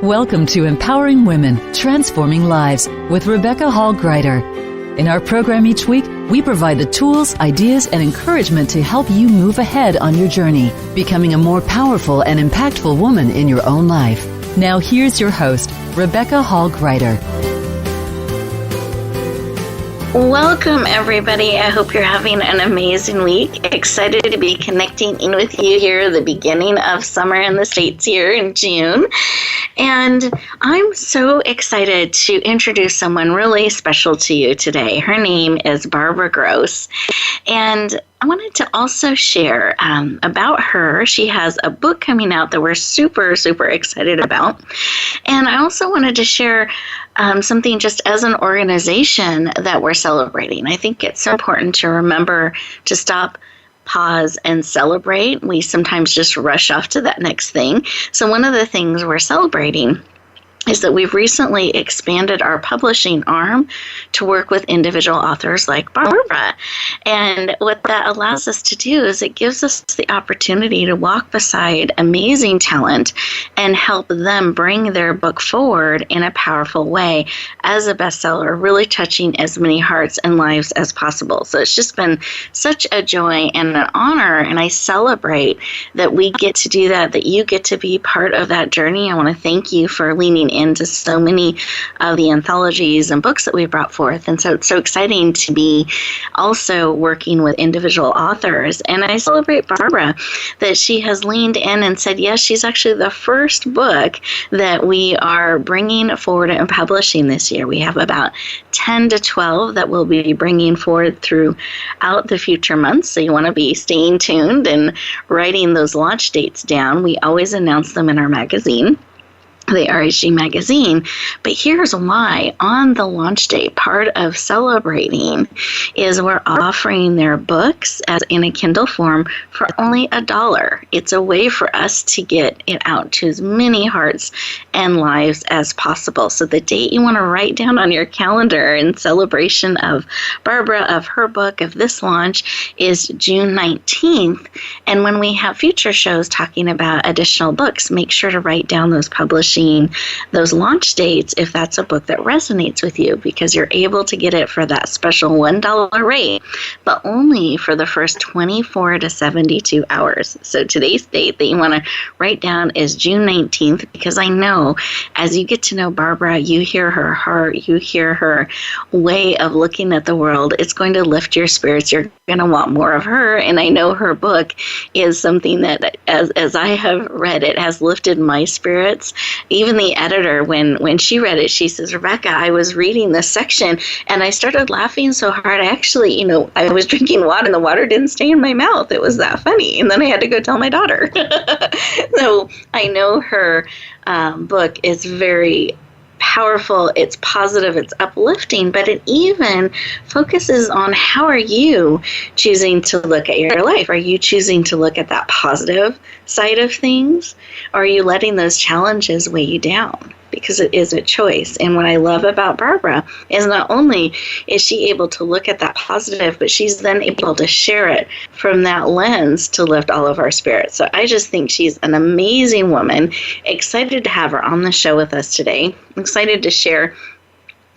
Welcome to Empowering Women, Transforming Lives with Rebecca Hall Gruyter. In our program each week, we provide the tools, ideas, and encouragement to help you move ahead on your journey, becoming a more powerful and impactful woman in your own life. Now here's your host, Rebecca Hall Gruyter. Welcome, everybody. I hope you're having an amazing week. Excited to be connecting in with you here at the beginning of summer in the States here in June. And I'm so excited to introduce someone really special to you today. Her name is Baaaaahbra Gross. And I wanted to also share about her. She has a book coming out that we're super, super excited about. And I also wanted to share something just as an organization that we're celebrating. I think it's so important to remember to stop, pause, and celebrate. We sometimes just rush off to that next thing. So one of the things we're celebrating is that we've recently expanded our publishing arm to work with individual authors like Baaaaahbra. And what that allows us to do is it gives us the opportunity to walk beside amazing talent and help them bring their book forward in a powerful way as a bestseller, really touching as many hearts and lives as possible. So it's just been such a joy and an honor, and I celebrate that we get to do that you get to be part of that journey. I want to thank you for leaning into so many of the anthologies and books that we brought forth. And so it's so exciting to be also working with individual authors. And I celebrate Baaaaahbra that she has leaned in and said, yes, she's actually the first book that we are bringing forward and publishing this year. We have about 10 to 12 that we'll be bringing forward throughout the future months. So you want to be staying tuned and writing those launch dates down. We always announce them in our magazine, the RHG magazine. But here's why. On the launch date, part of celebrating is we're offering their books as in a Kindle form for only $1. It's a way for us to get it out to as many hearts and lives as possible. So the date you want to write down on your calendar in celebration of Baaaaahbra, of her book, of this launch, is June 19th. And when we have future shows talking about additional books, make sure to write down those publishing, those launch dates if that's a book that resonates with you, because you're able to get it for that special $1 rate, but only for the first 24 to 72 hours. So today's date that you want to write down is June 19th, because I know as you get to know Baaaaahbra, you hear her heart, you hear her way of looking at the world, it's going to lift your spirits. You're going to want more of her. And I know her book is something that as I have read it has lifted my spirits. Even the editor, when she read it, she says, Rebecca, I was reading this section and I started laughing so hard. I actually, I was drinking water and the water didn't stay in my mouth. It was that funny. And then I had to go tell my daughter. So I know her book is very powerful, it's positive, it's uplifting, but it even focuses on how are you choosing to look at your life? Are you choosing to look at that positive side of things? Or are you letting those challenges weigh you down? Because it is a choice. And what I love about Baaaaahbra is not only is she able to look at that positive, but she's then able to share it from that lens to lift all of our spirits. So I just think she's an amazing woman. Excited to have her on the show with us today. I'm excited to share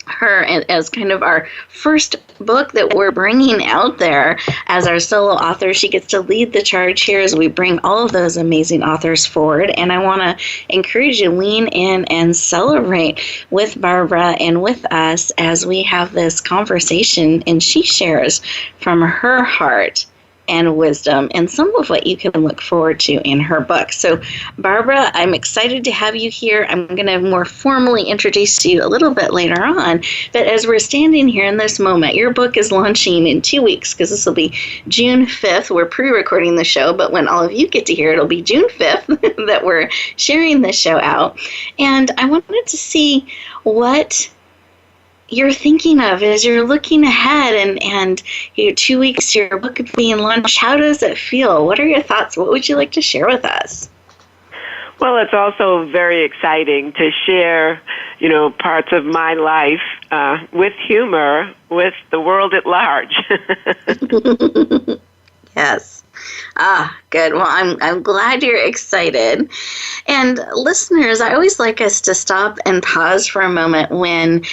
her as kind of our first book that we're bringing out there as our solo author. She gets to lead the charge here as we bring all of those amazing authors forward. And I want to encourage you to lean in and celebrate with Baaaaahbra and with us as we have this conversation and she shares from her heart and wisdom and some of what you can look forward to in her book. So Baaaaahbra, I'm excited to have you here. I'm going to more formally introduce you a little bit later on. But as we're standing here in this moment, your book is launching in 2 weeks, because this will be June 5th. We're pre-recording the show, but when all of you get to hear it, it'll be June 5th that we're sharing this show out. And I wanted to see what you're thinking of as you're looking ahead and 2 weeks to your book being launched. How does it feel? What are your thoughts? What would you like to share with us? Well, it's also very exciting to share, parts of my life with humor with the world at large. Yes. Good. Well, I'm glad you're excited. And listeners, I always like us to stop and pause for a moment when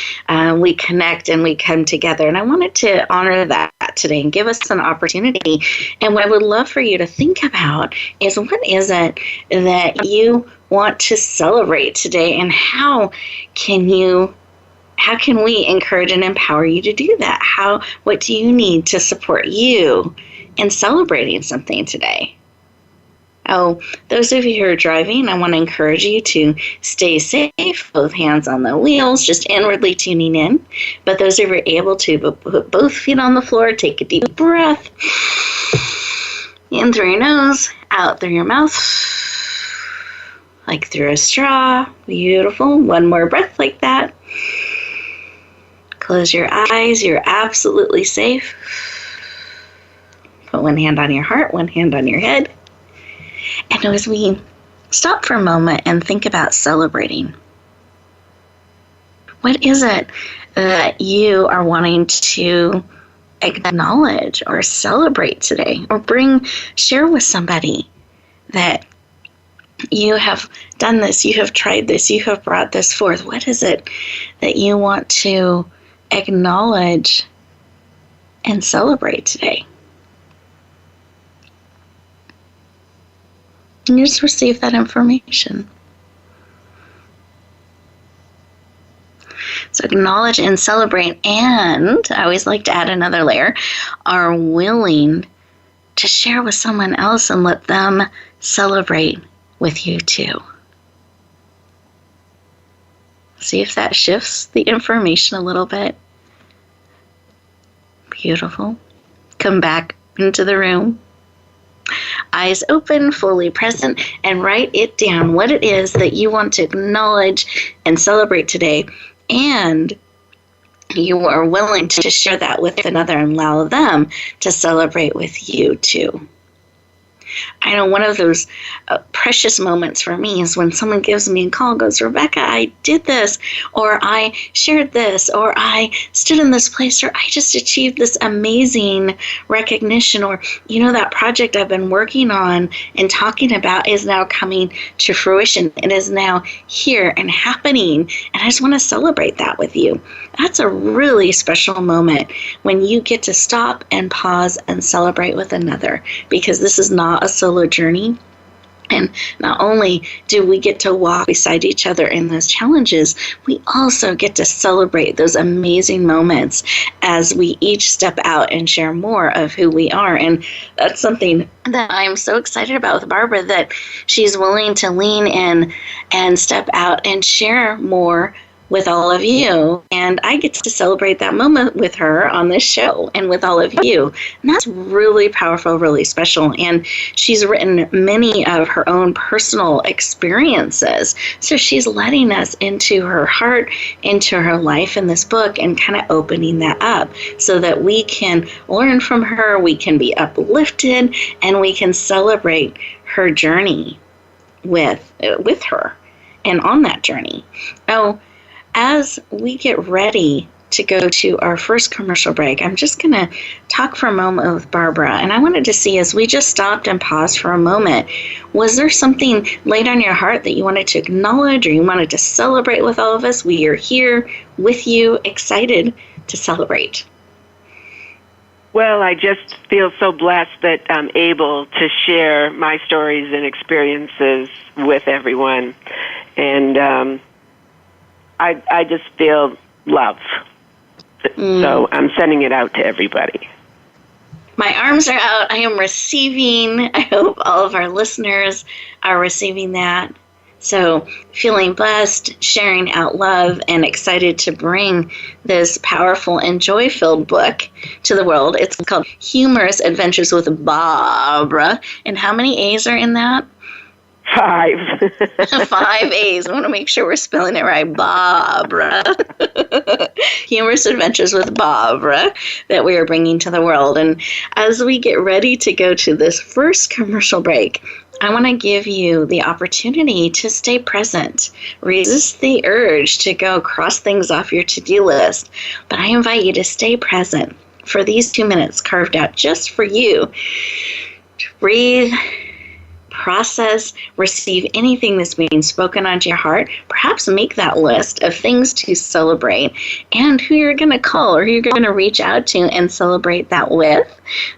we connect and we come together. And I wanted to honor that today and give us an opportunity. And what I would love for you to think about is, what is it that you want to celebrate today, and how can we encourage and empower you to do that? What do you need to support you in celebrating something today? Oh, those of you who are driving, I want to encourage you to stay safe, both hands on the wheels, just inwardly tuning in. But those of you who are able to, put both feet on the floor, take a deep breath. In through your nose, out through your mouth, like through a straw. Beautiful. One more breath like that. Close your eyes. You're absolutely safe. Put one hand on your heart, one hand on your head. And as we stop for a moment and think about celebrating, what is it that you are wanting to acknowledge or celebrate today? Or share with somebody that you have done this, you have tried this, you have brought this forth. What is it that you want to acknowledge and celebrate today? And you just receive that information. So acknowledge and celebrate, and I always like to add another layer, are willing to share with someone else and let them celebrate with you too. See if that shifts the information a little bit. Beautiful. Come back into the room. Eyes open, fully present, and write it down, what it is that you want to acknowledge and celebrate today. And you are willing to share that with another and allow them to celebrate with you too. I know one of those precious moments for me is when someone gives me a call and goes, Rebecca, I did this, or I shared this, or I stood in this place, or I just achieved this amazing recognition, or, that project I've been working on and talking about is now coming to fruition. It is now here and happening, and I just want to celebrate that with you. That's a really special moment when you get to stop and pause and celebrate with another, because this is not a solo journey. And not only do we get to walk beside each other in those challenges, we also get to celebrate those amazing moments as we each step out and share more of who we are. And that's something that I'm so excited about with Baaaaahbra, that she's willing to lean in and step out and share more with all of you. And I get to celebrate that moment with her on this show and with all of you. And that's really powerful, really special. And she's written many of her own personal experiences. So she's letting us into her heart, into her life in this book, and kind of opening that up so that we can learn from her, we can be uplifted, and we can celebrate her journey with her and on that journey. Oh, as we get ready to go to our first commercial break, I'm just going to talk for a moment with Baaaaahbra. And I wanted to see, as we just stopped and paused for a moment, was there something laid on your heart that you wanted to acknowledge or you wanted to celebrate with all of us? We are here with you, excited to celebrate. Well, I just feel so blessed that I'm able to share my stories and experiences with everyone. And I just feel love. So I'm sending it out to everybody. My arms are out. I am receiving. I hope all of our listeners are receiving that. So feeling blessed, sharing out love, and excited to bring this powerful and joy-filled book to the world. It's called Humorous Adventures with Baaaaahbra. And how many A's are in that? 5. 5 A's. I want to make sure we're spelling it right. Baaaaahbra. Humorous Adventures with Baaaaahbra that we are bringing to the world. And as we get ready to go to this first commercial break, I want to give you the opportunity to stay present. Resist the urge to go cross things off your to-do list. But I invite you to stay present for these 2 minutes carved out just for you to breathe, process, receive anything that's being spoken onto your heart. Perhaps make that list of things to celebrate and who you're going to call or who you're going to reach out to and celebrate that with.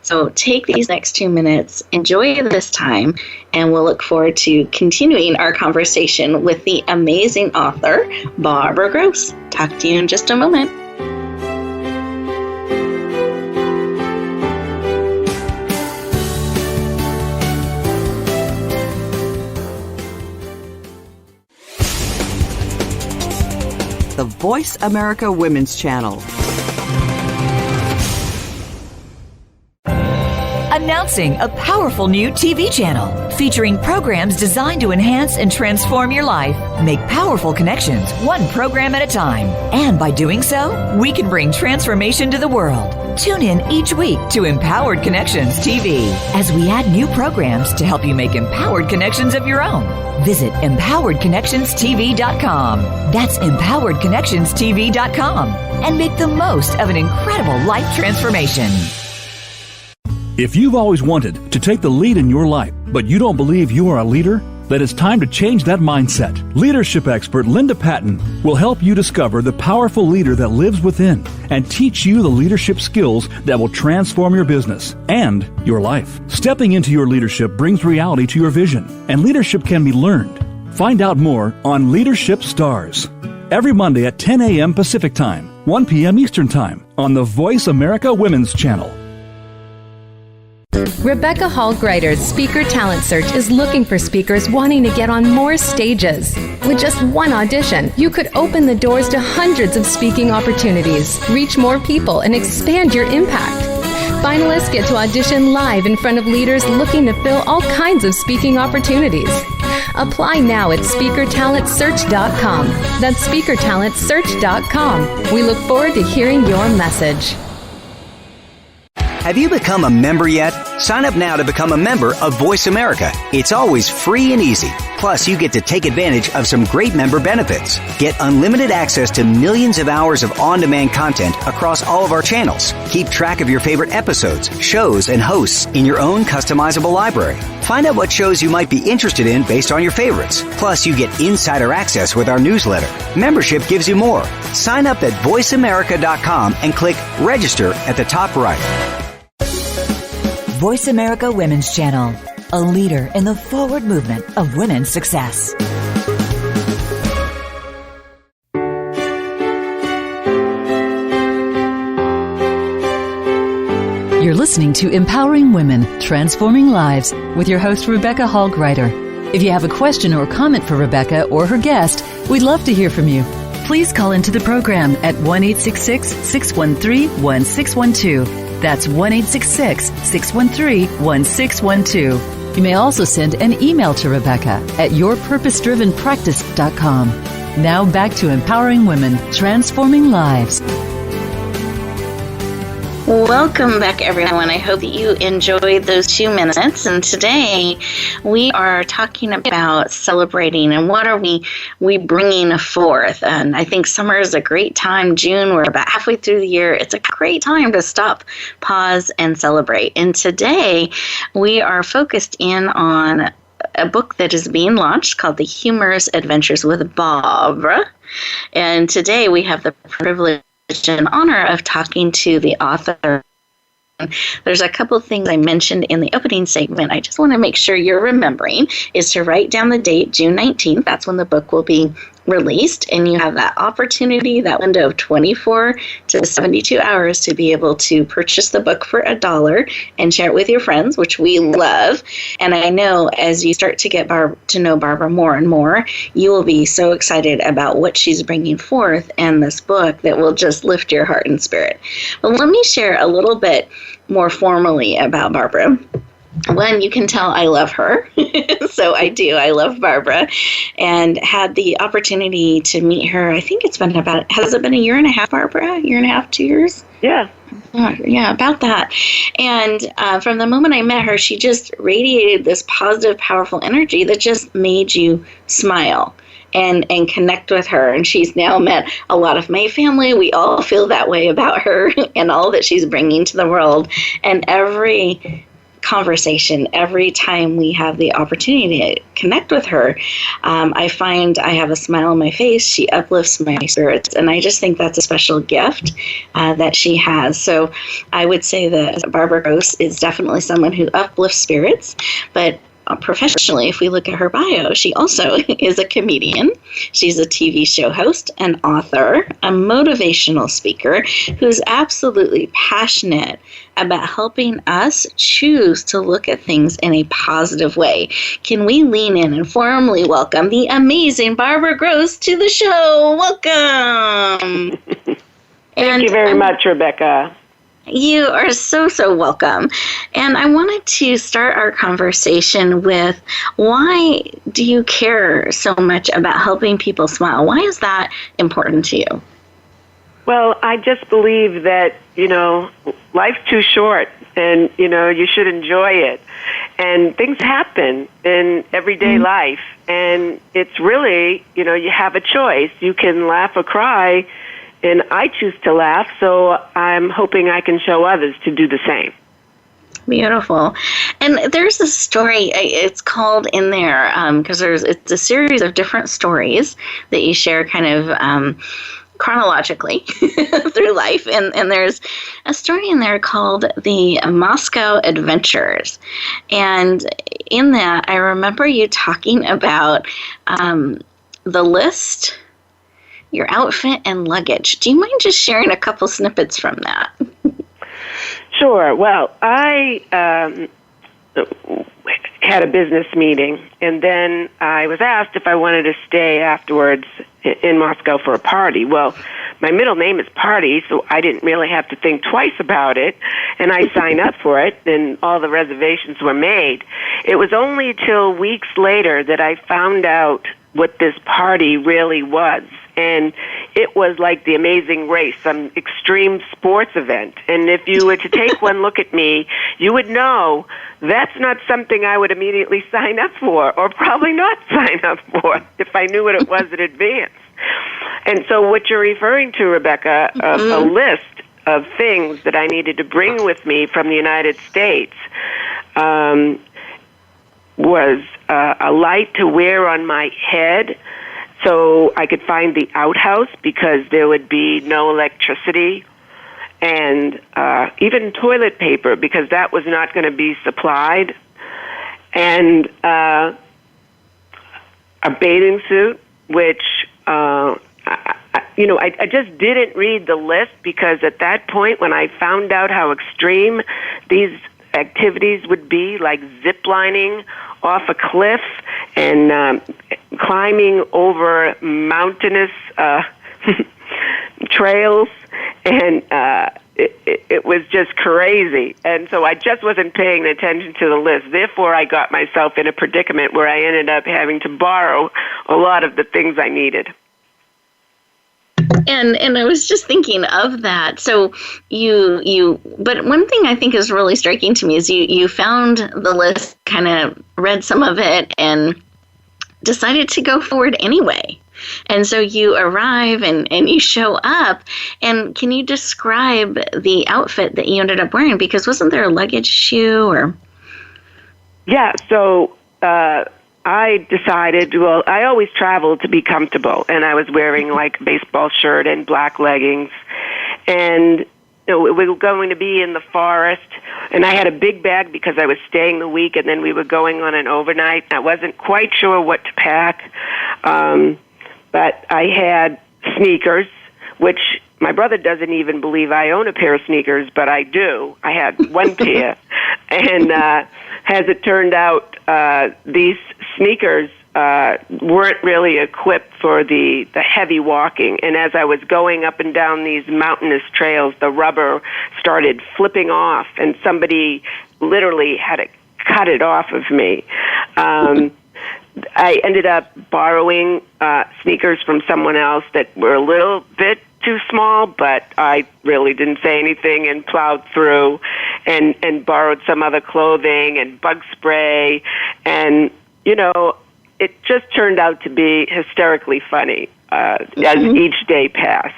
So take these next 2 minutes, enjoy this time, and we'll look forward to continuing our conversation with the amazing author, Baaaaahbra Gross. Talk to you in just a moment. The Voice America Women's Channel. Announcing a powerful new TV channel featuring programs designed to enhance and transform your life. Make powerful connections, one program at a time. And by doing so, we can bring transformation to the world. Tune in each week to Empowered Connections TV as we add new programs to help you make empowered connections of your own. Visit empoweredconnectionstv.com. That's empoweredconnectionstv.com. And make the most of an incredible life transformation. If you've always wanted to take the lead in your life, but you don't believe you are a leader, then it's time to change that mindset. Leadership expert Linda Patton will help you discover the powerful leader that lives within and teach you the leadership skills that will transform your business and your life. Stepping into your leadership brings reality to your vision, and leadership can be learned. Find out more on Leadership Stars every Monday at 10 a.m. Pacific Time, 1 p.m. Eastern Time on the Voice America Women's Channel. Rebecca Hall Gruyter's Speaker Talent Search is looking for speakers wanting to get on more stages. With just one audition, you could open the doors to hundreds of speaking opportunities, reach more people, and expand your impact. Finalists get to audition live in front of leaders looking to fill all kinds of speaking opportunities. Apply now at speakertalentsearch.com. That's speakertalentsearch.com. We look forward to hearing your message. Have you become a member yet? Sign up now to become a member of Voice America. It's always free and easy. Plus, you get to take advantage of some great member benefits. Get unlimited access to millions of hours of on-demand content across all of our channels. Keep track of your favorite episodes, shows, and hosts in your own customizable library. Find out what shows you might be interested in based on your favorites. Plus, you get insider access with our newsletter. Membership gives you more. Sign up at voiceamerica.com and click Register at the top right. Voice America Women's Channel, a leader in the forward movement of women's success. You're listening to Empowering Women, Transforming Lives with your host, Rebecca Hall Gruyter. If you have a question or comment for Rebecca or her guest, we'd love to hear from you. Please call into the program at 1-866-613-1612. That's 1-866-613-1612. You may also send an email to Rebecca at yourpurposedrivenpractice.com. Now back to Empowering Women, Transforming Lives. Welcome back, everyone. I hope that you enjoyed those 2 minutes. And today we are talking about celebrating and what are we bringing forth. And I think summer is a great time. June, we're about halfway through the year. It's a great time to stop, pause, and celebrate. And today we are focused in on a book that is being launched called The Humorous Adventures with Baaaaahbra. And today we have the privilege and honor of talking to the author. There's a couple of things I mentioned in the opening segment I just want to make sure you're remembering is to write down the date, June 19th. That's when the book will be released, and you have that opportunity, that window of 24 to 72 hours to be able to purchase the book for $1 and share it with your friends, which we love. And I know as you start to get to know Barbara more and more, you will be so excited about what she's bringing forth and this book that will just lift your heart and spirit. Well, let me share a little bit more formally about Barbara. One, you can tell I love her. So I do. I love Barbara and had the opportunity to meet her. I think it's been has it been a year and a half, Barbara? A year and a half, 2 years? Yeah. Yeah, about that. And from the moment I met her, she just radiated this positive, powerful energy that just made you smile. and connect with her. And she's now met a lot of my family. We all feel that way about her and all that she's bringing to the world. And every conversation, every time we have the opportunity to connect with her, I find I have a smile on my face. She uplifts my spirits, and I just think that's a special gift that she has. So I would say that Baaaaahbra Gross is definitely someone who uplifts spirits, but professionally, if we look at her bio, she also is a comedian. She's a TV show host, an author, a motivational speaker who's absolutely passionate about helping us choose to look at things in a positive way. Can we lean in and formally welcome the amazing Baaaaahbra Gross to the show? Welcome. Thank you very much, Rebecca. You are so, so welcome. And I wanted to start our conversation with, why do you care so much about helping people smile? Why is that important to you? Well, I just believe that, life's too short, and, you should enjoy it. And things happen in everyday life, and it's really, you have a choice. You can laugh or cry, and I choose to laugh, so I'm hoping I can show others to do the same. Beautiful. And there's a story, it's called in there, because it's a series of different stories that you share kind of chronologically through life. And there's a story in there called the Moscow Adventures. And in that, I remember you talking about the list, your outfit, and luggage. Do you mind just sharing a couple snippets from that? Sure. Well, I had a business meeting, and then I was asked if I wanted to stay afterwards in Moscow for a party. Well, my middle name is Party, so I didn't really have to think twice about it, and I signed up for it, and all the reservations were made. It was only till weeks later that I found out what this party really was. And it was like the Amazing Race, some extreme sports event. And if you were to take one look at me, you would know that's not something I would immediately sign up for, or probably not sign up for if I knew what it was in advance. And so what you're referring to, Rebecca, a list of things that I needed to bring with me from the United States was a light to wear on my head, so I could find the outhouse because there would be no electricity, and even toilet paper because that was not going to be supplied, and a bathing suit, which, I just didn't read the list because at that point when I found out how extreme these activities would be, like zip-lining off a cliff and climbing over mountainous trails, and it was just crazy. And so I just wasn't paying attention to the list. Therefore, I got myself in a predicament where I ended up having to borrow a lot of the things I needed. And I was just thinking of that. So but one thing I think is really striking to me is you found the list, kind of read some of it, and decided to go forward anyway. And so you arrive and you show up. And can you describe the outfit that you ended up wearing? Because wasn't there a luggage issue or? Yeah, so I decided, well, I always travel to be comfortable, and I was wearing like a baseball shirt and black leggings, and we were going to be in the forest, and I had a big bag because I was staying the week, and then we were going on an overnight. I wasn't quite sure what to pack, but I had sneakers, which my brother doesn't even believe I own a pair of sneakers, but I do. I had one pair, and as it turned out, these sneakers weren't really equipped for the heavy walking. And as I was going up and down these mountainous trails, the rubber started flipping off, and somebody literally had to cut it off of me. I ended up borrowing sneakers from someone else that were a little bit too small, but I really didn't say anything and plowed through and borrowed some other clothing and bug spray. And, it just turned out to be hysterically funny as each day passed.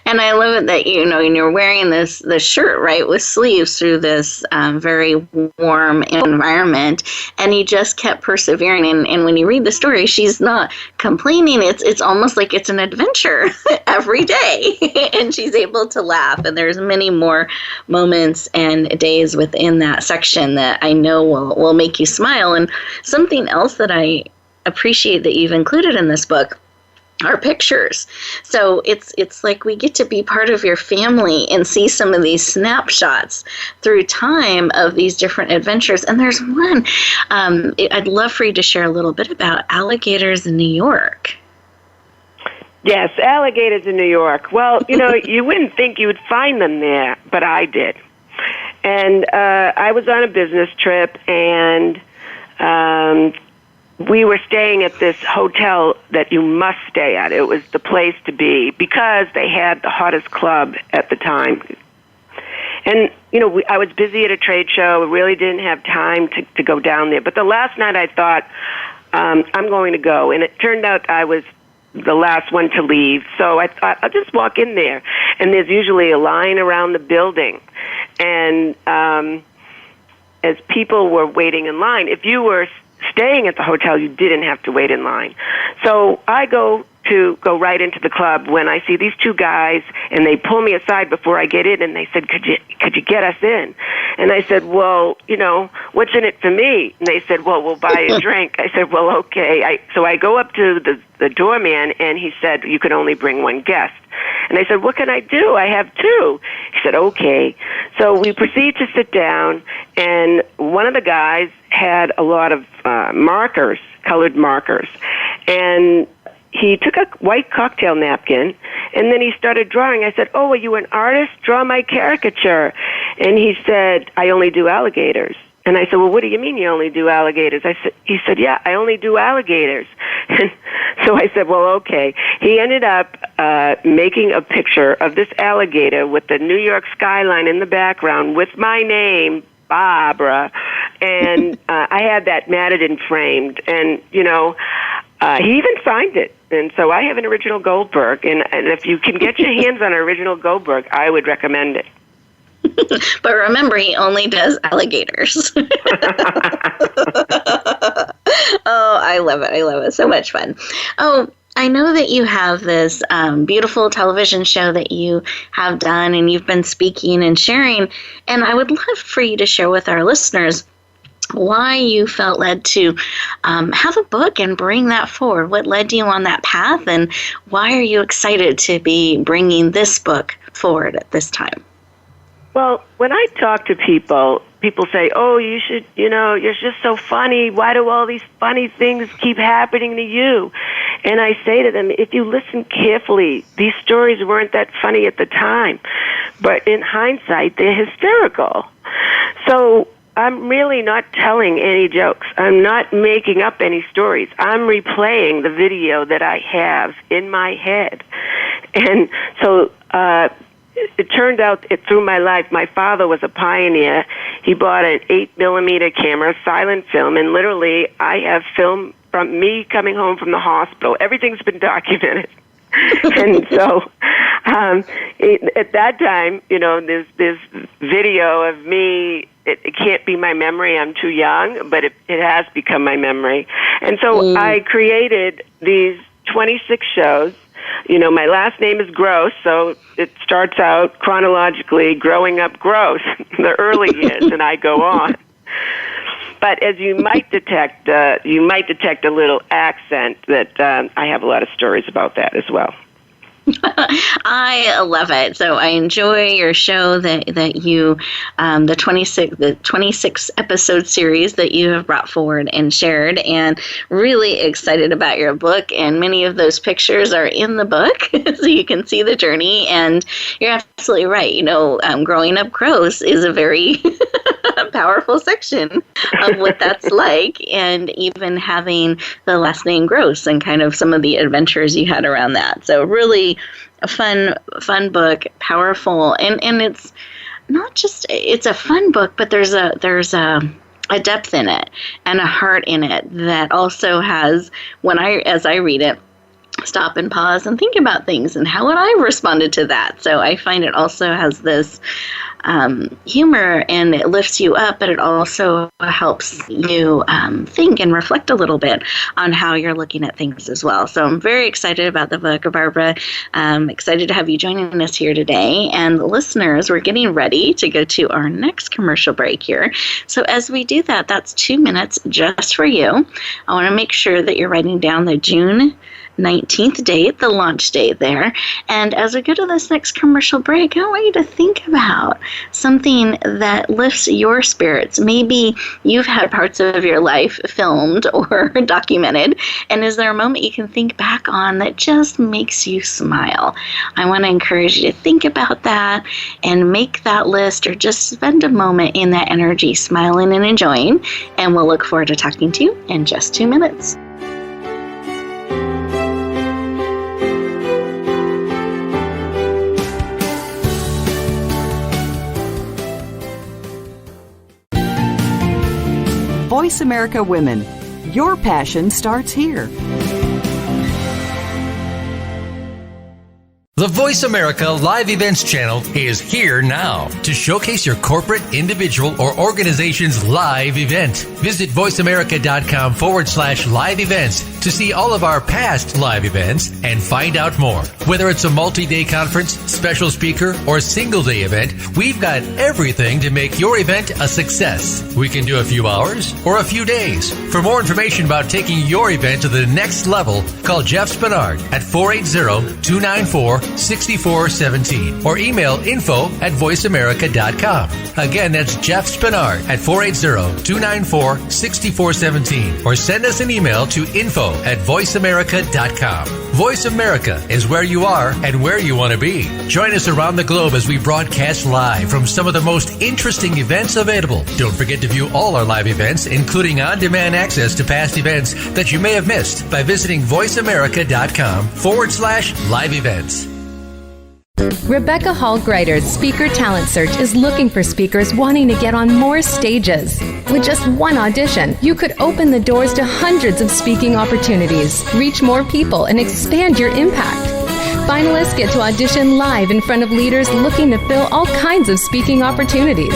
And I love it that, and you're wearing this shirt, right, with sleeves through this very warm environment, and you just kept persevering. And when you read the story, she's not complaining. It's almost like it's an adventure every day, and she's able to laugh. And there's many more moments and days within that section that I know will make you smile. And something else that I appreciate that you've included in this book are pictures. So it's like we get to be part of your family and see some of these snapshots through time of these different adventures. And there's one, I'd love for you to share a little bit about alligators in New York. Yes, alligators in New York. Well, you wouldn't think you would find them there, but I did. And I was on a business trip, and we were staying at this hotel that you must stay at. It was the place to be because they had the hottest club at the time. And, I was busy at a trade show. Really didn't have time to go down there. But the last night I thought, I'm going to go. And it turned out I was the last one to leave. So I thought, I'll just walk in there. And there's usually a line around the building. And as people were waiting in line, if you were staying at the hotel, you didn't have to wait in line. So I go right into the club when I see these two guys, and they pull me aside before I get in, and they said, could you get us in? And I said, well, what's in it for me? And they said, well, we'll buy a drink. I said, well, okay. So I go up to the doorman, and he said, you can only bring one guest. And I said, what can I do? I have two. He said, okay. So we proceed to sit down, and one of the guys had a lot of markers, colored markers. And he took a white cocktail napkin, and then he started drawing. I said, oh, are you an artist? Draw my caricature. And he said, I only do alligators. And I said, well, what do you mean you only do alligators? He said, yeah, I only do alligators. And so I said, well, okay. He ended up making a picture of this alligator with the New York skyline in the background with my name, Baaaaahbra. And I had that matted and framed. And, he even signed it. And so I have an original Goldberg. And if you can get your hands on an original Goldberg, I would recommend it. But remember, he only does alligators. Oh, I love it. I love it. So much fun. Oh, I know that you have this beautiful television show that you have done, and you've been speaking and sharing. And I would love for you to share with our listeners why you felt led to have a book and bring that forward. What led you on that path, and why are you excited to be bringing this book forward at this time? Well, when I talk to people say, oh, you should, you're just so funny. Why do all these funny things keep happening to you? And I say to them, if you listen carefully, these stories weren't that funny at the time. But in hindsight, they're hysterical. So I'm really not telling any jokes. I'm not making up any stories. I'm replaying the video that I have in my head. And so it turned out through my life, my father was a pioneer. He bought an 8mm camera, silent film, and literally I have film from me coming home from the hospital. Everything's been documented. And so at that time, this video of me, it can't be my memory. I'm too young, but it has become my memory. And so I created these 26 shows. My last name is Gross, so it starts out chronologically growing up gross, the early years, and I go on. But as you might detect a little accent that I have a lot of stories about that as well. I love it. So I enjoy your show that you, the 26 episode series that you have brought forward and shared, and really excited about your book. And many of those pictures are in the book, so you can see the journey. And you're absolutely right. Growing up gross is a very powerful section of what that's like, and even having the last name Gross and kind of some of the adventures you had around that. So really a fun book, powerful, and it's not just, it's a fun book, but there's a a depth in it and a heart in it that also has, as I read it, stop and pause and think about things and how would I have responded to that. So I find it also has this humor, and it lifts you up, but it also helps you think and reflect a little bit on how you're looking at things as well. So I'm very excited about the book, Barbara. Excited to have you joining us here today. And listeners, we're getting ready to go to our next commercial break here. So as we do that, that's 2 minutes just for you. I want to make sure that you're writing down the June 19th date, the launch date there. And as we go to this next commercial break, I want you to think about something that lifts your spirits. Maybe you've had parts of your life filmed or documented, and is there a moment you can think back on that just makes you smile? I want to encourage you to think about that and make that list, or just spend a moment in that energy, smiling and enjoying, and we'll look forward to talking to you in just 2 minutes. Voice America Women. Your passion starts here. The Voice America Live Events channel is here now to showcase your corporate, individual, or organization's live event. Visit voiceamerica.com/live events to see all of our past live events and find out more. Whether it's a multi-day conference, special speaker, or single-day event, we've got everything to make your event a success. We can do a few hours or a few days. For more information about taking your event to the next level, call Jeff Spinard at 480-294-6417 or email info@voiceamerica.com. Again, that's Jeff Spinard at 480-294-6417 or send us an email to info@voiceamerica.com. Voice America is where you are and where you want to be. Join us around the globe as we broadcast live from some of the most interesting events available. Don't forget to view all our live events, including on-demand access to past events that you may have missed by visiting voiceamerica.com/live events. Rebecca Hall Gruyter's Speaker Talent Search is looking for speakers wanting to get on more stages. With just one audition, you could open the doors to hundreds of speaking opportunities, reach more people, and expand your impact. Finalists get to audition live in front of leaders looking to fill all kinds of speaking opportunities.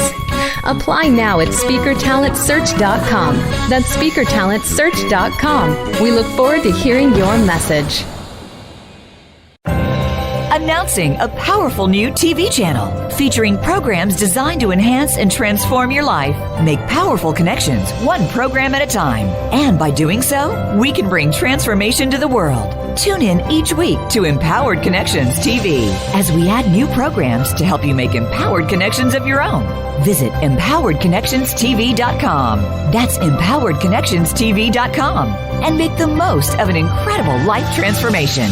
Apply now at speakertalentsearch.com. That's speakertalentsearch.com. We look forward to hearing your message. Announcing a powerful new TV channel featuring programs designed to enhance and transform your life. Make powerful connections, one program at a time. And by doing so, we can bring transformation to the world. Tune in each week to Empowered Connections TV as we add new programs to help you make empowered connections of your own. Visit empoweredconnectionstv.com. That's empoweredconnectionstv.com. And make the most of an incredible life transformation.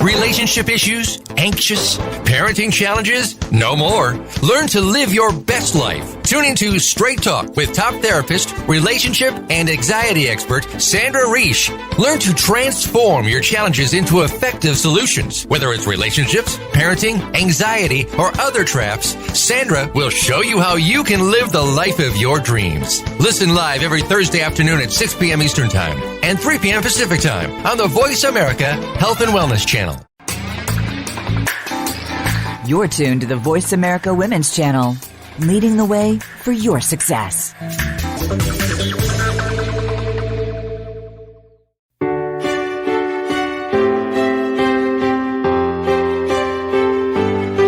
Relationship issues? Anxious? Parenting challenges? No more. Learn to live your best life. Tune into Straight Talk with top therapist, relationship, and anxiety expert Sandra Reish. Learn to transform your challenges into effective solutions. Whether it's relationships, parenting, anxiety, or other traps, Sandra will show you how you can live the life of your dreams. Listen live every Thursday afternoon at 6 p.m. Eastern Time and 3 p.m. Pacific Time on the Voice America Health and Wellness Channel. You're tuned to the Voice America Women's Channel, leading the way for your success.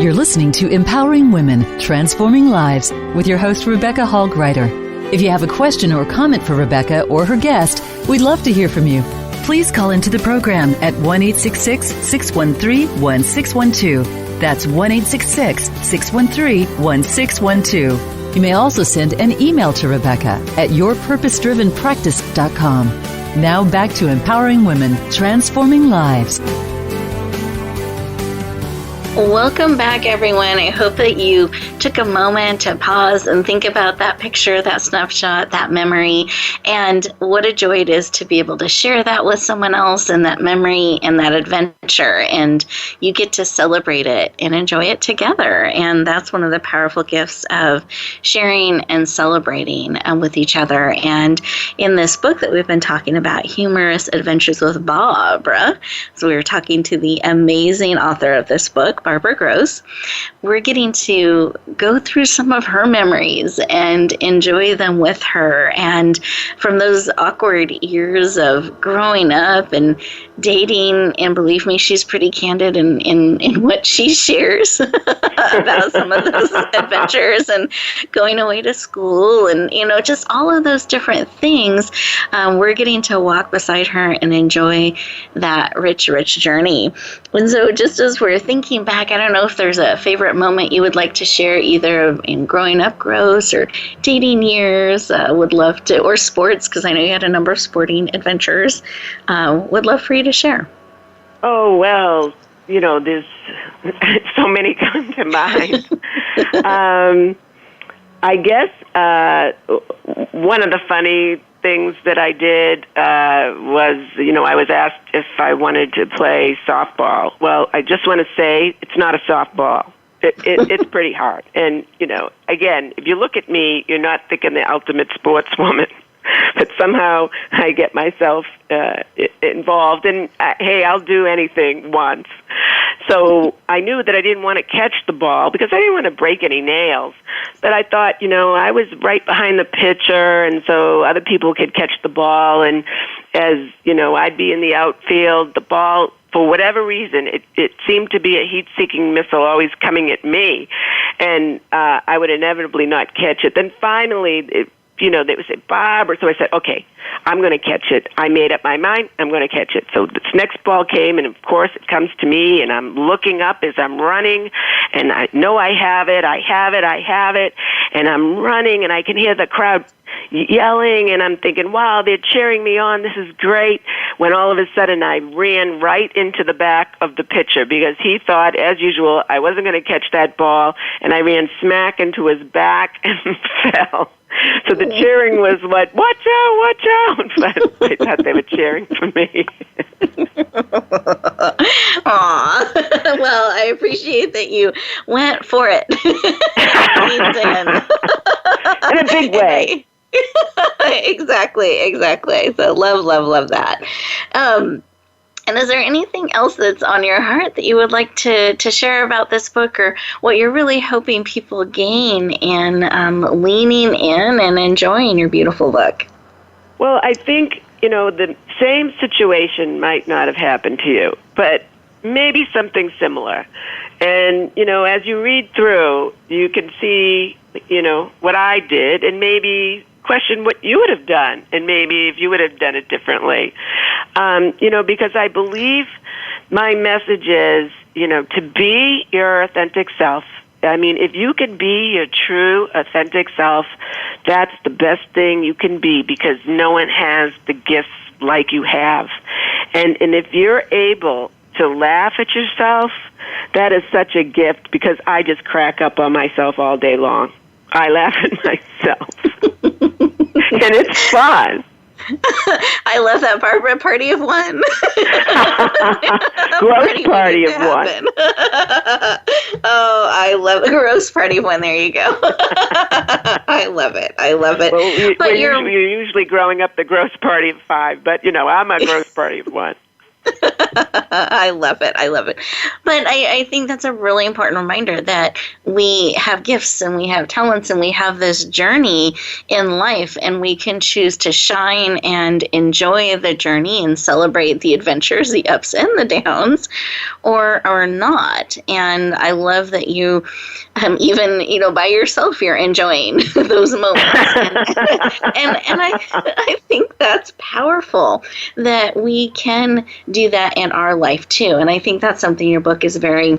You're listening to Empowering Women, Transforming Lives with your host, Rebecca Hall Gruyter. If you have a question or comment for Rebecca or her guest, we'd love to hear from you. Please call into the program at 1-866-613-1612. That's 1-866-613-1612. You may also send an email to Rebecca at yourpurposedrivenpractice.com. Now back to Empowering Women, Transforming Lives. Welcome back, everyone. I hope that you took a moment to pause and think about that picture, that snapshot, that memory, and what a joy it is to be able to share that with someone else and that memory and that adventure. And you get to celebrate it and enjoy it together. And that's one of the powerful gifts of sharing and celebrating with each other. And in this book that we've been talking about, Humorous Adventures with Baaaaahbra, so we were talking to the amazing author of this book, Barbara Gross, we're getting to go through some of her memories and enjoy them with her. And from those awkward years of growing up and dating, and believe me, she's pretty candid in what she shares about some of those adventures and going away to school and, just all of those different things. We're getting to walk beside her and enjoy that rich, rich journey. And so just as we're thinking back, I don't know if there's a favorite moment you would like to share, either in growing up gross or dating years. Would love to, or sports, because I know you had a number of sporting adventures. Would love for you to share. Oh, well, there's so many come to mind. I guess one of the funny things that I did was, I was asked if I wanted to play softball. Well, I just want to say it's not a softball. It's pretty hard. And, again, if you look at me, you're not thinking the ultimate sportswoman. But somehow I get myself involved, and hey, I'll do anything once. So I knew that I didn't want to catch the ball because I didn't want to break any nails. But I thought, I was right behind the pitcher, and so other people could catch the ball. And as, I'd be in the outfield, the ball, for whatever reason, it seemed to be a heat-seeking missile always coming at me. And I would inevitably not catch it. Then finally, they would say, Barbara. So I said, okay, I'm going to catch it. I made up my mind. I'm going to catch it. So this next ball came, and of course it comes to me, and I'm looking up as I'm running, and I know I have it, and I'm running, and I can hear the crowd yelling, and I'm thinking, wow, they're cheering me on. This is great. When all of a sudden I ran right into the back of the pitcher because he thought, as usual, I wasn't going to catch that ball, and I ran smack into his back and fell. So the cheering was what? Watch out! But I thought they were cheering for me. Aw. Well, I appreciate that you went for it. In a big way. Exactly. So love that. And is there anything else that's on your heart that you would like to share about this book, or what you're really hoping people gain in leaning in and enjoying your beautiful book? Well, I think, the same situation might not have happened to you, but maybe something similar. And, as you read through, you can see, what I did, and maybe question what you would have done, and maybe if you would have done it differently. Because I believe my message is, to be your authentic self. I mean, if you can be your true, authentic self, that's the best thing you can be, because no one has the gifts like you have. And if you're able to laugh at yourself, that is such a gift, because I just crack up on myself all day long. I laugh at myself. And it's fun. I love that, Barbara. Party of one. Gross party of one. Oh, I love a gross party of one. There you go. I love it. Well, you're usually growing up the gross party of 5, but, I'm a gross party of 1. I love it. But I think that's a really important reminder that we have gifts and we have talents and we have this journey in life, and we can choose to shine and enjoy the journey and celebrate the adventures, the ups and the downs, or not. And I love that you, even, by yourself, you're enjoying those moments. And I think that's powerful that we can do that in our life too. And I think that's something your book is very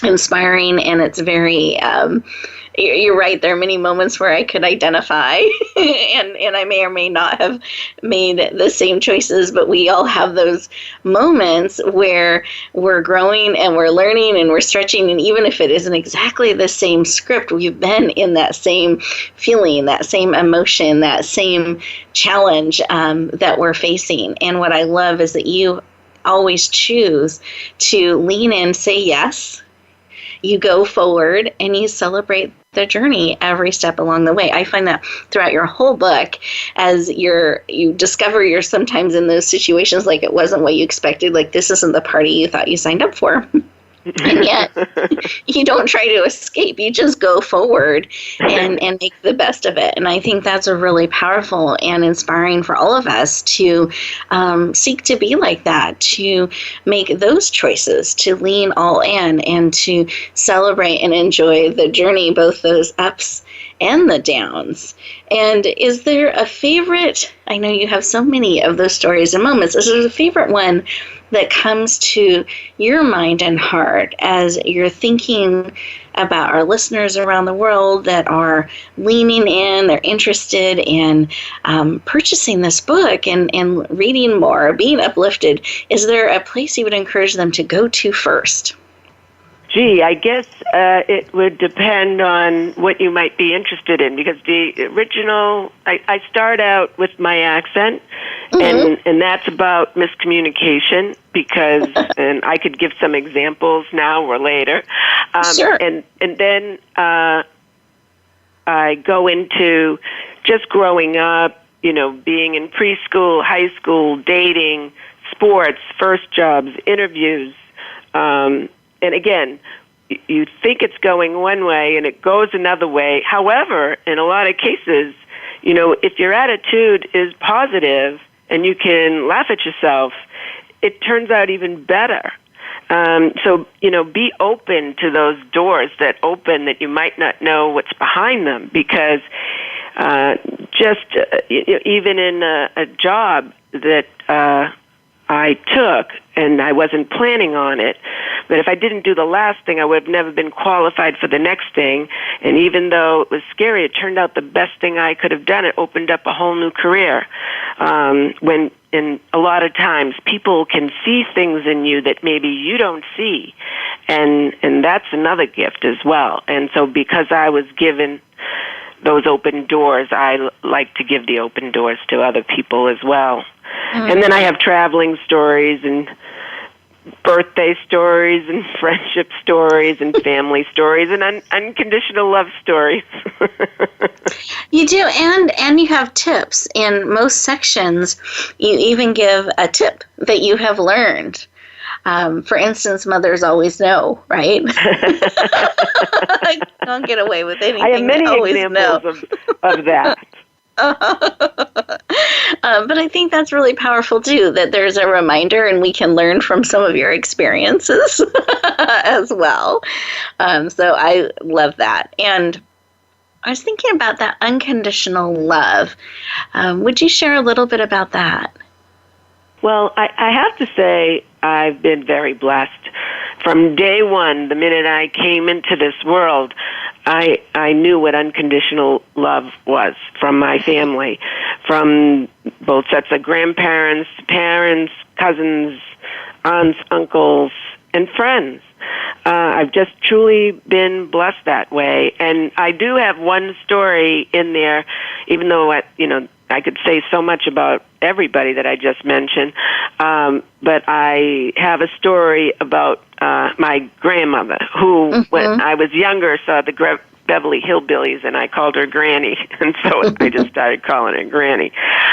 inspiring, and it's very you're right. There are many moments where I could identify, and I may or may not have made the same choices, but we all have those moments where we're growing and we're learning and we're stretching, and even if it isn't exactly the same script, we've been in that same feeling, that same emotion, that same challenge that we're facing. And what I love is that you always choose to lean in, say yes, you go forward, and you celebrate the journey every step along the way. I find that throughout your whole book, as you discover you're sometimes in those situations like it wasn't what you expected, like this isn't the party you thought you signed up for. And yet, you don't try to escape. You just go forward and make the best of it. And I think that's a really powerful and inspiring for all of us to seek to be like that, to make those choices, to lean all in and to celebrate and enjoy the journey, both those ups and the downs. And is there a favorite? I know you have so many of those stories and moments. Is there a favorite one that comes to your mind and heart as you're thinking about our listeners around the world that are leaning in, they're interested in purchasing this book and reading more, being uplifted? Is there a place you would encourage them to go to first? Gee, I guess it would depend on what you might be interested in, because the original, I start out with my accent, and that's about miscommunication, because, and I could give some examples now or later. Sure. And then I go into just growing up, being in preschool, high school, dating, sports, first jobs, interviews. And again, you think it's going one way and it goes another way. However, in a lot of cases, if your attitude is positive and you can laugh at yourself, it turns out even better. So, be open to those doors that open that you might not know what's behind them, because even in a job that I took, and I wasn't planning on it, but if I didn't do the last thing, I would have never been qualified for the next thing. And even though it was scary, it turned out the best thing I could have done. It opened up a whole new career. And a lot of times people can see things in you that maybe you don't see, and that's another gift as well. And so because I was given those open doors, I like to give the open doors to other people as well. And then I have traveling stories and birthday stories and friendship stories and family stories and unconditional love stories. You do, and you have tips. In most sections, you even give a tip that you have learned. For instance, mothers always know, right? Don't get away with anything. I have many examples of that. But I think that's really powerful, too, that there's a reminder and we can learn from some of your experiences as well. So I love that. And I was thinking about that unconditional love. Would you share a little bit about that? Well, I have to say I've been very blessed. From day one, the minute I came into this world, I knew what unconditional love was from my family, from both sets of grandparents, parents, cousins, aunts, uncles, and friends. I've just truly been blessed that way. And I do have one story in there, even though I could say so much about everybody that I just mentioned, but I have a story about my grandmother, who, when I was younger, saw the Beverly Hillbillies, and I called her Granny, and so I just started calling her Granny.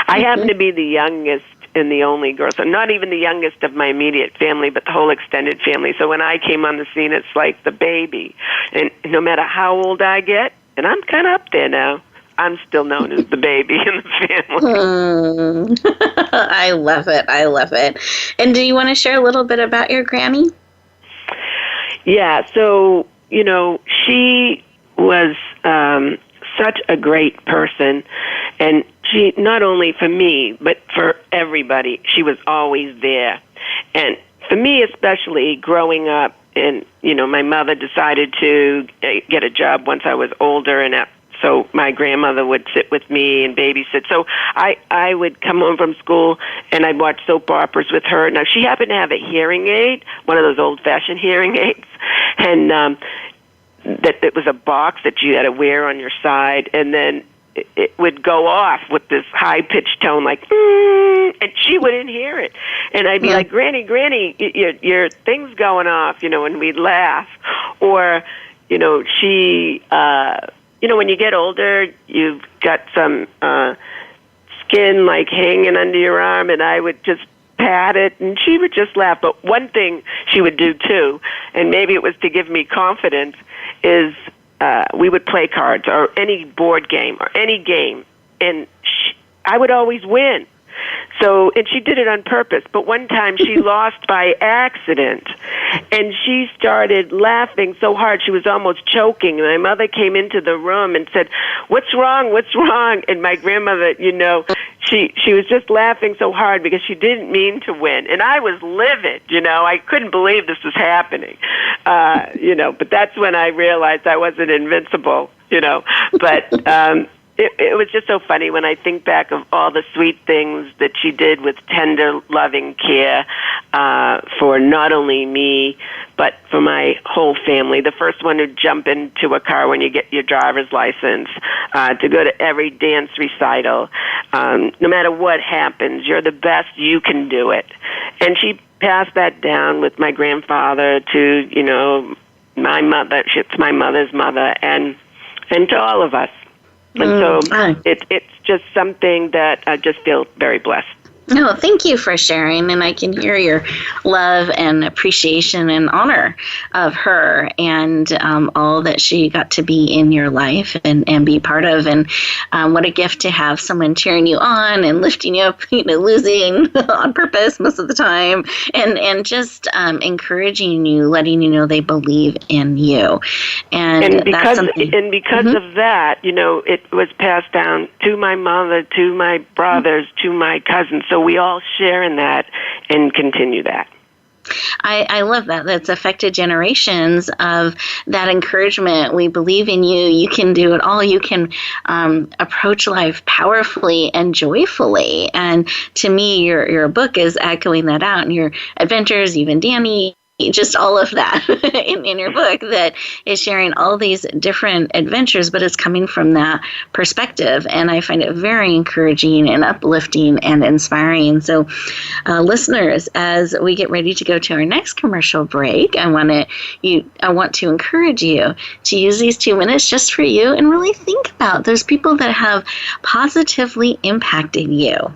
I happen to be the youngest and the only girl, so not even the youngest of my immediate family, but the whole extended family. So when I came on the scene, it's like the baby. And no matter how old I get, and I'm kind of up there now, I'm still known as the baby in the family. I love it. I love it. And do you want to share a little bit about your granny? Yeah, so, she was such a great person, and she, not only for me, but for everybody, she was always there. And for me especially, growing up and my mother decided to get a job once I was older, and so my grandmother would sit with me and babysit. So I would come home from school and I'd watch soap operas with her. Now, she happened to have a hearing aid, one of those old-fashioned hearing aids, and that it was a box that you had to wear on your side, and then it would go off with this high-pitched tone like, and she wouldn't hear it. And I'd be like, Granny, your thing's going off, and we'd laugh. Or, she... when you get older, you've got some skin like hanging under your arm, and I would just pat it, and she would just laugh. But one thing she would do too, and maybe it was to give me confidence, is we would play cards or any board game or any game, and I would always win. So, and she did it on purpose, but one time she lost by accident, and she started laughing so hard she was almost choking. My mother came into the room and said, "What's wrong? What's wrong?" And my grandmother, she was just laughing so hard because she didn't mean to win. And I was livid, I couldn't believe this was happening, but that's when I realized I wasn't invincible, but, It was just so funny when I think back of all the sweet things that she did with tender, loving care for not only me, but for my whole family. The first one to jump into a car when you get your driver's license, to go to every dance recital. No matter what happens, you're the best, you can do it. And she passed that down with my grandfather to, my mother. It's my mother's mother, and to all of us. And so it's just something that I just feel very blessed. No, thank you for sharing, and I can hear your love and appreciation and honor of her and all that she got to be in your life and be part of, and what a gift to have someone cheering you on and lifting you up, losing on purpose most of the time, and just encouraging you, letting you know they believe in you, and because of that, it was passed down to my mother, to my brothers, to my cousins. So we all share in that and continue that. I love that. That's affected generations of that encouragement. We believe in you. You can do it all. You can approach life powerfully and joyfully. And to me, your book is echoing that out. And your adventures, even Danny, just all of that in your book that is sharing all these different adventures, but it's coming from that perspective. And I find it very encouraging and uplifting and inspiring. So listeners, as we get ready to go to our next commercial break, I want to encourage you to use these 2 minutes just for you and really think about those people that have positively impacted you.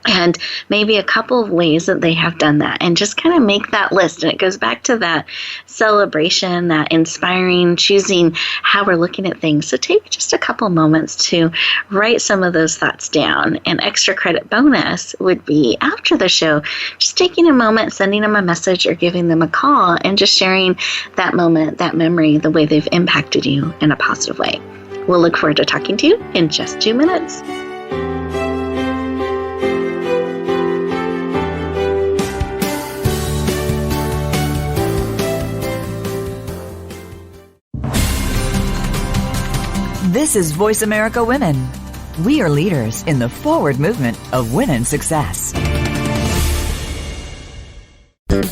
And maybe a couple of ways that they have done that, and just kind of make that list. And it goes back to that celebration, that inspiring, choosing how we're looking at things. So take just a couple moments to write some of those thoughts down. An extra credit bonus would be after the show, just taking a moment, sending them a message or giving them a call, and just sharing that moment, that memory, the way they've impacted you in a positive way. We'll look forward to talking to you in just 2 minutes. This is Voice America Women. We are leaders in the forward movement of women's success.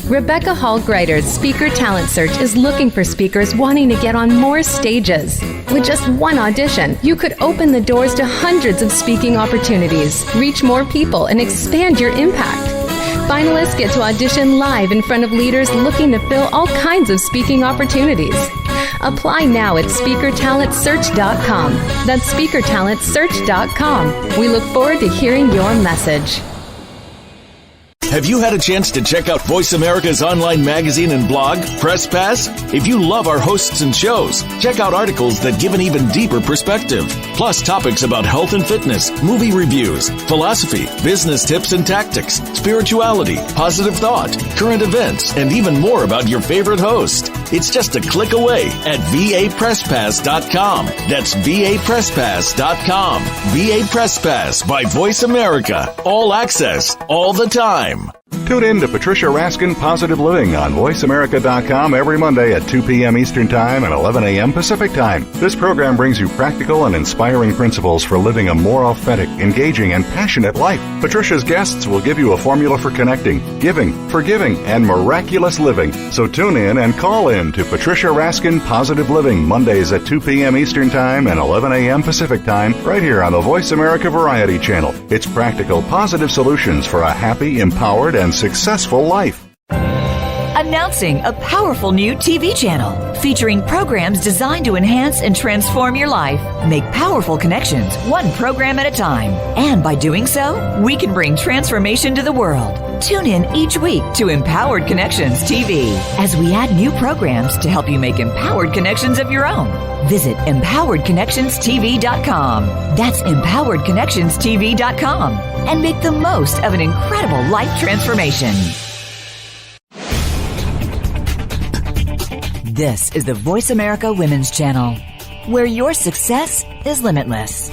Rebecca Hall Gruyter's Speaker Talent Search is looking for speakers wanting to get on more stages. With just one audition, you could open the doors to hundreds of speaking opportunities, reach more people, and expand your impact. Finalists get to audition live in front of leaders looking to fill all kinds of speaking opportunities. Apply now at speakertalentsearch.com. That's speakertalentsearch.com. We look forward to hearing your message. Have you had a chance to check out Voice America's online magazine and blog, Press Pass? If you love our hosts and shows, check out articles that give an even deeper perspective. Plus topics about health and fitness, movie reviews, philosophy, business tips and tactics, spirituality, positive thought, current events, and even more about your favorite host. It's just a click away at vapresspass.com. That's vapresspass.com. VA Press Pass by Voice America. All access, all the time. Tune in to Patricia Raskin Positive Living on VoiceAmerica.com every Monday at 2 p.m. Eastern Time and 11 a.m. Pacific Time. This program brings you practical and inspiring principles for living a more authentic, engaging, and passionate life. Patricia's guests will give you a formula for connecting, giving, forgiving, and miraculous living. So tune in and call in to Patricia Raskin Positive Living Mondays at 2 p.m. Eastern Time and 11 a.m. Pacific Time right here on the Voice America Variety Channel. It's practical, positive solutions for a happy, empowered, and successful life. Announcing a powerful new TV channel featuring programs designed to enhance and transform your life. Make powerful connections, one program at a time. And by doing so, we can bring transformation to the world. Tune in each week to Empowered Connections TV as we add new programs to help you make empowered connections of your own. Visit empoweredconnectionstv.com. That's empoweredconnectionstv.com. And make the most of an incredible life transformation. This is the Voice America Women's Channel, where your success is limitless.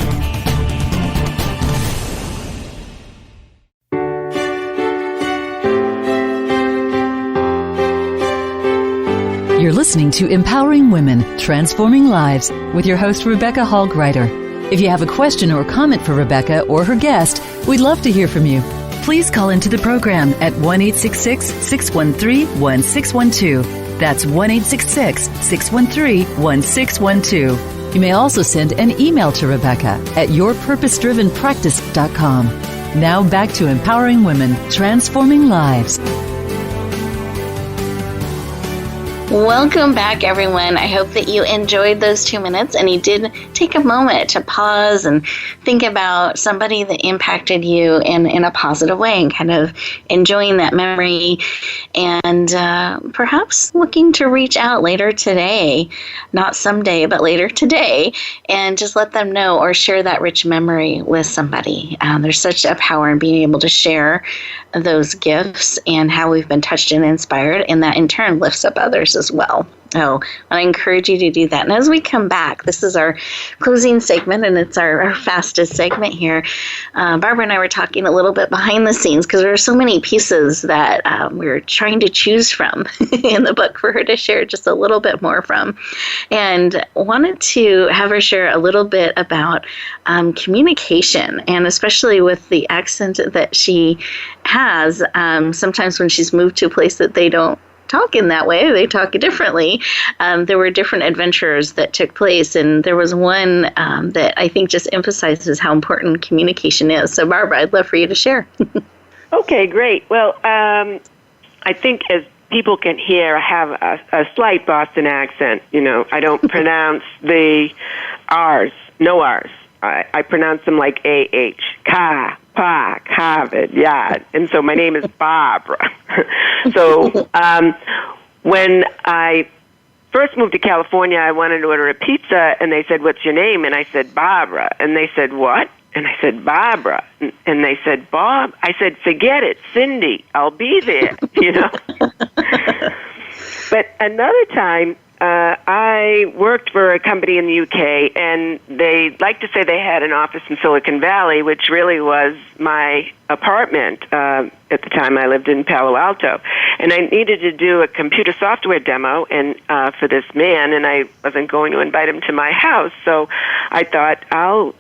You're listening to Empowering Women, Transforming Lives with your host, Rebecca Hall Gruyter. If you have a question or comment for Rebecca or her guest, we'd love to hear from you. Please call into the program at 1-866-613-1612. That's 1-866-613-1612. You may also send an email to Rebecca at yourpurposedrivenpractice.com. Now back to Empowering Women, Transforming Lives. Welcome back, everyone. I hope that you enjoyed those 2 minutes and you did take a moment to pause and think about somebody that impacted you in a positive way and kind of enjoying that memory and perhaps looking to reach out later today, not someday, but later today, and just let them know or share that rich memory with somebody. There's such a power in being able to share those gifts and how we've been touched and inspired, and that in turn lifts up others as well. So I encourage you to do that. And as we come back, this is our closing segment, and it's our fastest segment here. Barbara and I were talking a little bit behind the scenes because there are so many pieces that we were trying to choose from in the book for her to share just a little bit more from. And wanted to have her share a little bit about communication, and especially with the accent that she has. Sometimes when she's moved to a place that they don't talk in that way, they talk differently. There were different adventures that took place, and there was one that I think just emphasizes how important communication is. So Barbara, I'd love for you to share. Okay, great. Well, I think as people can hear, I have a slight Boston accent. You know, I don't pronounce the R's, no R's. I pronounce them like A-H, ka, pa, kavid, yad. And so my name is Baaaaahbra. So when I first moved to California, I wanted to order a pizza, and they said, "What's your name?" And I said, Baaaaahbra. And they said, "What?" And I said, Baaaaahbra. And they said, Bob. I said, "Forget it, Cindy, I'll be there," you know. But another time, I worked for a company in the UK, and they like to say they had an office in Silicon Valley, which really was my apartment. At the time, I lived in Palo Alto, and I needed to do a computer software demo and for this man, and I wasn't going to invite him to my house, so I thought I'll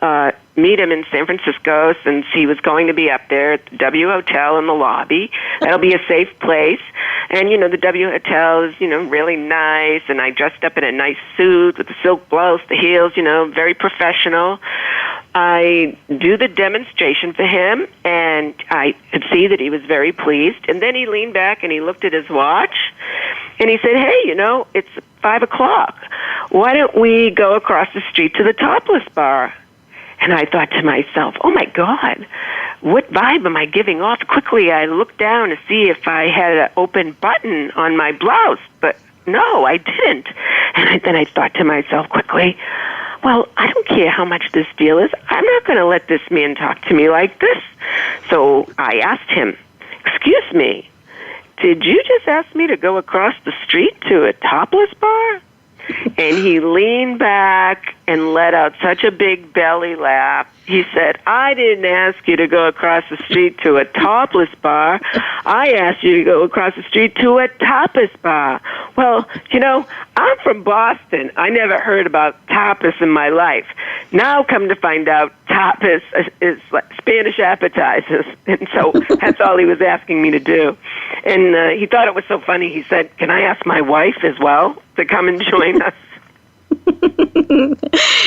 meet him in San Francisco since he was going to be up there at the W Hotel in the lobby. That'll be a safe place. And, you know, the W Hotel is, you know, really nice, and I dressed up in a nice suit with the silk blouse, the heels, you know, very professional. I do the demonstration for him, and I could see that he was very pleased. And then he leaned back and he looked at his watch, and he said, "Hey, you know, it's 5 o'clock. Why don't we go across the street to the Topless Bar?" And I thought to myself, oh, my God, what vibe am I giving off? Quickly, I looked down to see if I had an open button on my blouse, but no, I didn't. And then I thought to myself quickly, well, I don't care how much this deal is. I'm not going to let this man talk to me like this. So I asked him, "Excuse me, did you just ask me to go across the street to a topless bar?" And he leaned back and let out such a big belly laugh. He said, I didn't ask you to go across the street to a topless bar. I asked you to go across the street to a tapas bar. Well, I'm from Boston. I never heard about tapas in my life. Now come to find out, tapas is like Spanish appetizers. And so that's all he was asking me to do. And he thought it was so funny. He said, can I ask my wife as well to come and join us?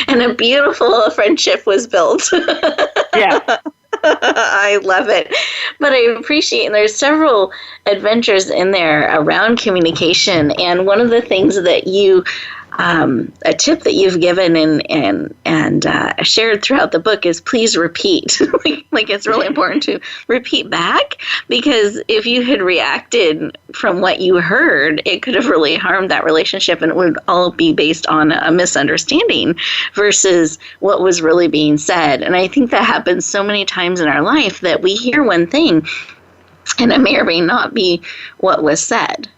And a beautiful friendship was built. Yeah. I love it. But I appreciate, and there's several adventures in there around communication. And one of the things that you, a tip that you've given and shared throughout the book is please repeat. like it's really important to repeat back, because if you had reacted from what you heard, it could have really harmed that relationship, and it would all be based on a misunderstanding versus what was really being said. And I think that happens so many times in our life that we hear one thing and it may or may not be what was said.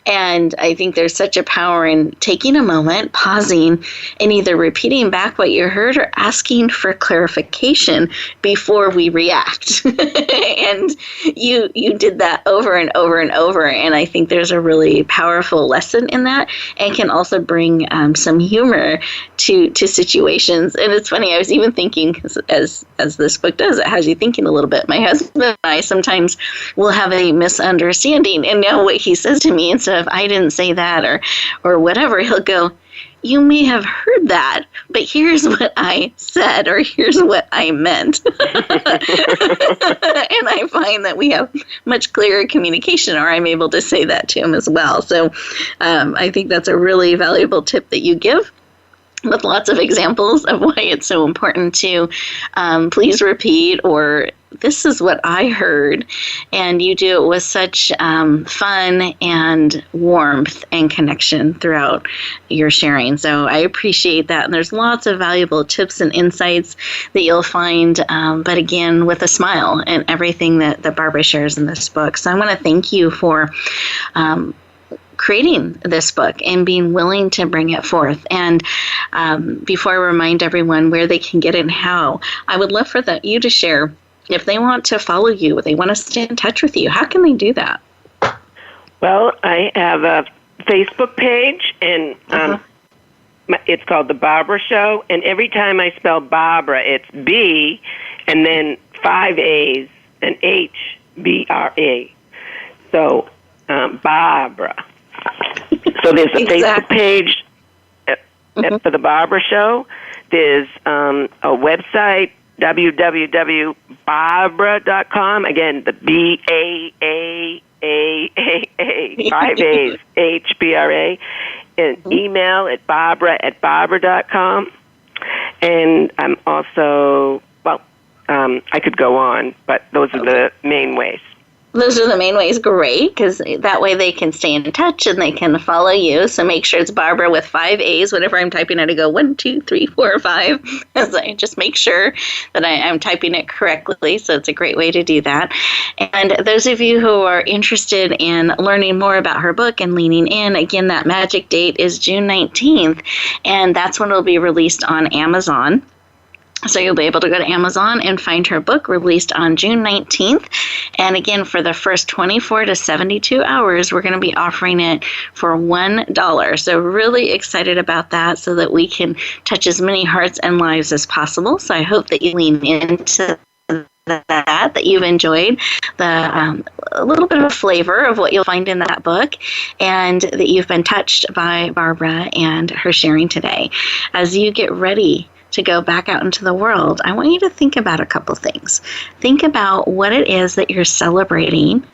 And I think there's such a power in taking a moment, pausing, and either repeating back what you heard or asking for clarification before we react. And you did that over and over and over. And I think there's a really powerful lesson in that, and can also bring some humor to situations. And it's funny, I was even thinking, as this book does, it has you thinking a little bit. My husband and I sometimes will have a misunderstanding, and now what he says to me, instead of I didn't say that or whatever, he'll go, you may have heard that, but here's what I said, or here's what I meant. And I find that we have much clearer communication, or I'm able to say that to him as well. So I think that's a really valuable tip that you give, with lots of examples of why it's so important to please repeat, or this is what I heard. And you do it with such fun and warmth and connection throughout your sharing. So I appreciate that. And there's lots of valuable tips and insights that you'll find, but again, with a smile, and everything that Baaaaahbra shares in this book. So I want to thank you for creating this book and being willing to bring it forth. And before I remind everyone where they can get it and how, I would love for you to share, if they want to follow you, if they want to stay in touch with you, how can they do that? Well, I have a Facebook page, and it's called The Baaaaahbra Show. And every time I spell Baaaaahbra, it's B and then 5 A's and H, B-R-A. So Baaaaahbra. So there's a Facebook page for The Baaaaahbra Show. There's a website, www.baaaaahbra.com. Again, the B-A-A-A-A, 5 A's, H-B-R-A. And email at baaaaahbra@baaaaahbra.com. And I'm also, I could go on, but those are the main ways. Those are the main ways. Great, because that way they can stay in touch and they can follow you. So make sure it's Baaaaahbra with 5 A's. Whenever I'm typing it, I go 1, 2, 3, 4, 5. As I just make sure that I'm typing it correctly. So it's a great way to do that. And those of you who are interested in learning more about her book and leaning in, again, that magic date is June 19th. And that's when it'll be released on Amazon. So you'll be able to go to Amazon and find her book, released on June 19th. And again, for the first 24 to 72 hours, we're going to be offering it for $1. So really excited about that, so that we can touch as many hearts and lives as possible. So I hope that you lean into that you've enjoyed a little bit of a flavor of what you'll find in that book, and that you've been touched by Baaaaahbra and her sharing today. As you get ready to go back out into the world, I want you to think about a couple things. Think about what it is that you're celebrating,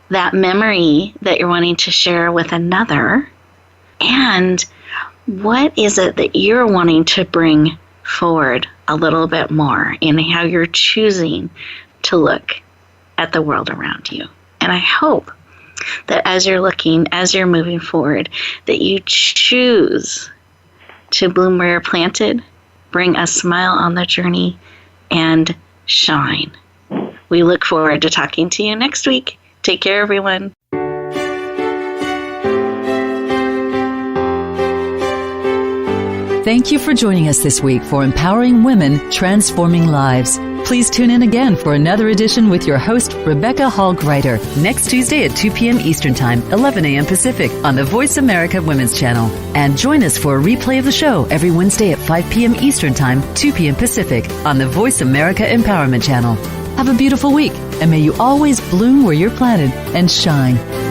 that memory that you're wanting to share with another, and what is it that you're wanting to bring forward a little bit more in how you're choosing to look at the world around you. And I hope that as you're looking, as you're moving forward, that you choose to bloom where you're planted, bring a smile on the journey, and shine. We look forward to talking to you next week. Take care, everyone. Thank you for joining us this week for Empowering Women, Transforming Lives. Please tune in again for another edition with your host, Rebecca Hall Gruyter, next Tuesday at 2 p.m. Eastern Time, 11 a.m. Pacific on the Voice America Women's Channel. And join us for a replay of the show every Wednesday at 5 p.m. Eastern Time, 2 p.m. Pacific on the Voice America Empowerment Channel. Have a beautiful week, and may you always bloom where you're planted and shine.